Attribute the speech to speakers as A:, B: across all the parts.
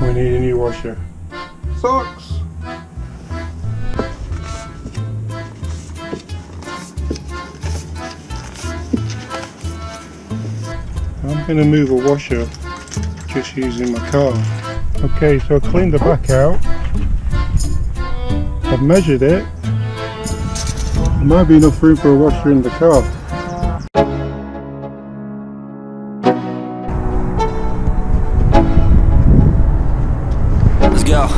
A: We need a new washer. Socks! I'm going to move a washer just using my car. Okay, so I cleaned the back out. I've measured it. There might be enough room for a washer in the car.
B: Let's go.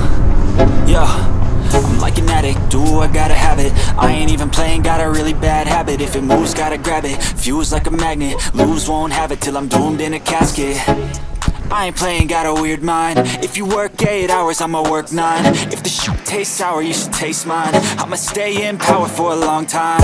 B: Yo, I'm like an addict, do I gotta have it. I ain't even playing, got a really bad habit. If it moves, gotta grab it, fuse like a magnet. Lose, won't have it till I'm doomed in a casket. I ain't playing, got a weird mind. If you work 8 hours, I'ma work 9. If the shoot tastes sour, you should taste mine. I'ma stay in power for a long time.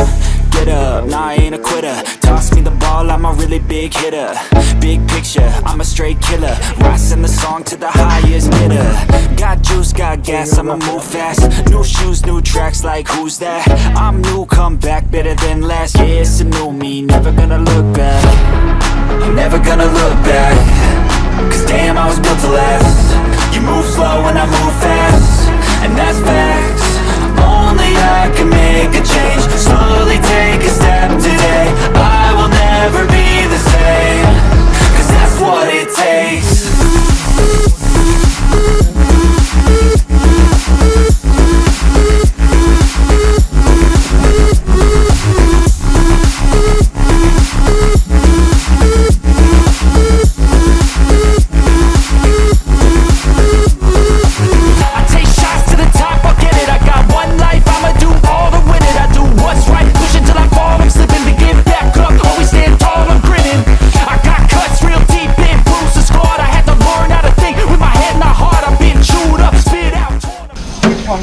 B: Get up, nah, I ain't a quitter. Toss me the ball, I'm a really big hitter. Big picture, I'm a straight killer. Rising the song to the highest bidder. Got juice, got gas, I'ma move fast. New shoes, new tracks, like who's that? I'm new, come back, better than last. Yeah, it's a new me, never gonna look back. I'm never gonna look back. Cause damn, I was built to last. You move slow and I move fast, and that's facts. Only I can make a change. Slowly take a step today. I will never be the same. Cause that's what it takes.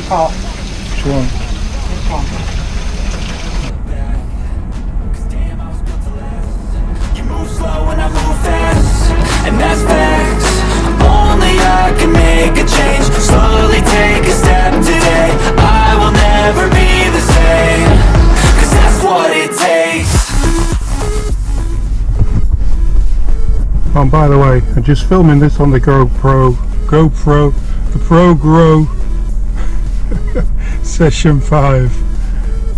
A: Which one?
B: You move slow and I move fast, and that's facts. Only I can make a change. Slowly take a step today. I will never be the same. Cause that's what it takes.
A: Oh, and by the way, I'm just filming this on the GoPro, the ProGrow Session 5.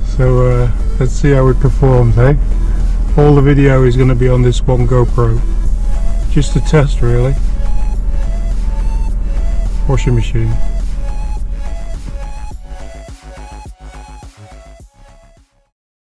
A: So let's see how it performs, eh? All the video is going to be on this one GoPro. Just a test, really. Washing machine.